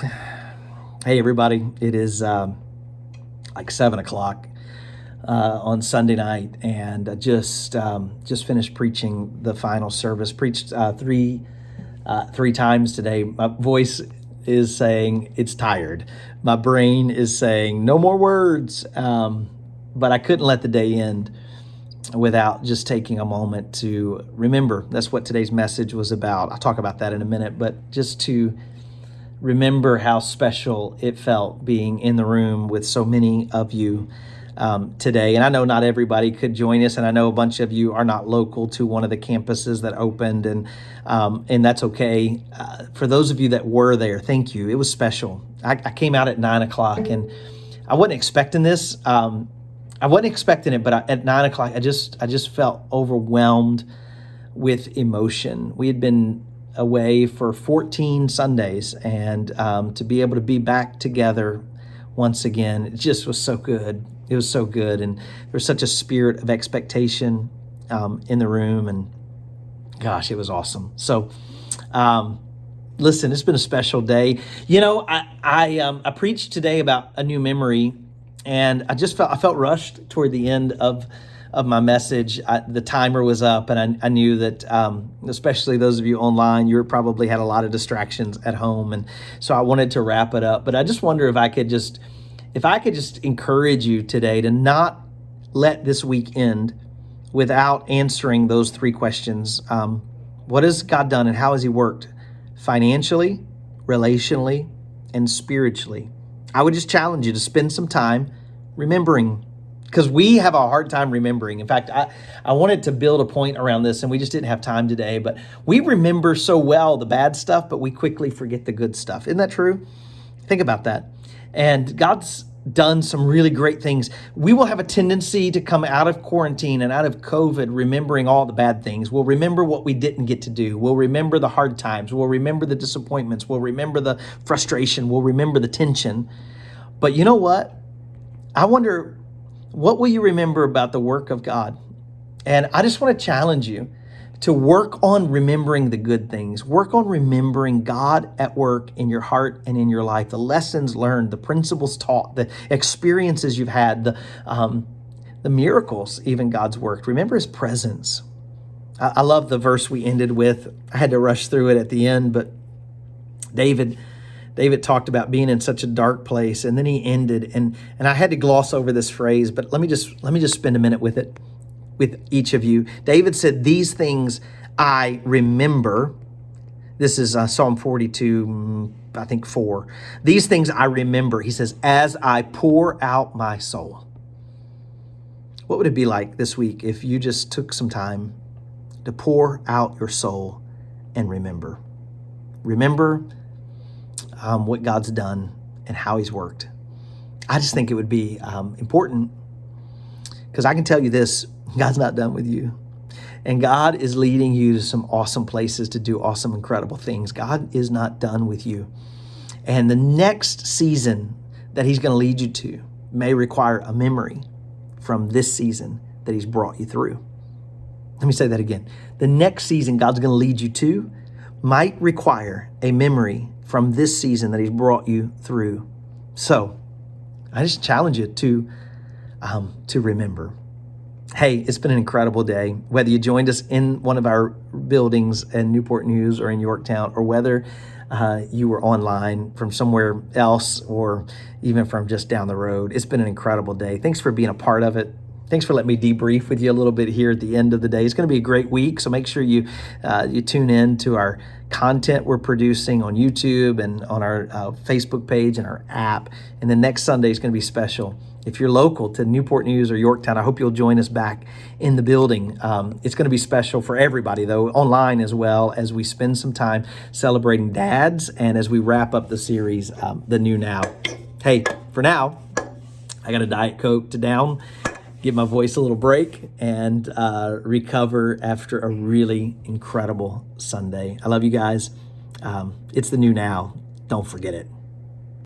Hey everybody, it is like 7 o'clock on Sunday night, and I just finished preaching the final service. Preached three times today. My voice is saying it's tired. My brain is saying no more words, but I couldn't let the day end without just taking a moment to remember. That's what today's message was about. I'll talk about that in a minute, but just to remember how special it felt being in the room with so many of you today. And I know not everybody could join us, and I know a bunch of you are not local to one of the campuses that opened, and that's okay. For those of you that were there, thank you. It was special. I came out at 9 o'clock, and I wasn't expecting this. I wasn't expecting it, but at 9 o'clock, I just felt overwhelmed with emotion. We had been away for 14 Sundays, and to be able to be back together once again, it just was so good. It was so good, and there was such a spirit of expectation in the room, and gosh, it was awesome. So listen, it's been a special day. You know, I preached today about a new memory, and I felt rushed toward the end of my message. The timer was up, and I knew that, especially those of you online, you probably had a lot of distractions at home, and so I wanted to wrap it up. But I just wonder if I could just encourage you today to not let this week end without answering those three questions. What has God done, and how has He worked financially, relationally, and spiritually? I would just challenge you to spend some time remembering, because we have a hard time remembering. In fact, I wanted to build a point around this, and we just didn't have time today, but we remember so well the bad stuff, but we quickly forget the good stuff. Isn't that true? Think about that. And God's done some really great things. We will have a tendency to come out of quarantine and out of COVID remembering all the bad things. We'll remember what we didn't get to do. We'll remember the hard times. We'll remember the disappointments. We'll remember the frustration. We'll remember the tension. But you know what? I wonder, what will you remember about the work of God? And I just want to challenge you to work on remembering the good things. Work on remembering God at work in your heart and in your life, the lessons learned, the principles taught, the experiences you've had, the miracles even God's worked. Remember His presence. I love the verse we ended with. I had to rush through it at the end, but David talked about being in such a dark place, and then he ended, and I had to gloss over this phrase, but let me just spend a minute with it, with each of you. David said, "These things I remember." This is Psalm 42, I think 4. "These things I remember," he says, "as I pour out my soul." What would it be like this week if you just took some time to pour out your soul and remember? Remember what God's done and how He's worked. I just think it would be important, because I can tell you this: God's not done with you. And God is leading you to some awesome places to do awesome, incredible things. God is not done with you. And the next season that He's going to lead you to may require a memory from this season that He's brought you through. Let me say that again. The next season God's going to lead you to might require a memory from this season that He's brought you through. So I just challenge you to remember. Hey, it's been an incredible day. Whether you joined us in one of our buildings in Newport News or in Yorktown, or whether you were online from somewhere else, or even from just down the road, it's been an incredible day. Thanks for being a part of it. Thanks for letting me debrief with you a little bit here at the end of the day. It's going to be a great week, so make sure you tune in to our content we're producing on YouTube and on our Facebook page and our app. And then next Sunday is going to be special. If you're local to Newport News or Yorktown, I hope you'll join us back in the building. It's going to be special for everybody, though, online as well, as we spend some time celebrating dads and as we wrap up the series, The New Now. Hey, for now, I got a Diet Coke to down, give my voice a little break, and recover after a really incredible Sunday. I love you guys. It's the new now. Don't forget it.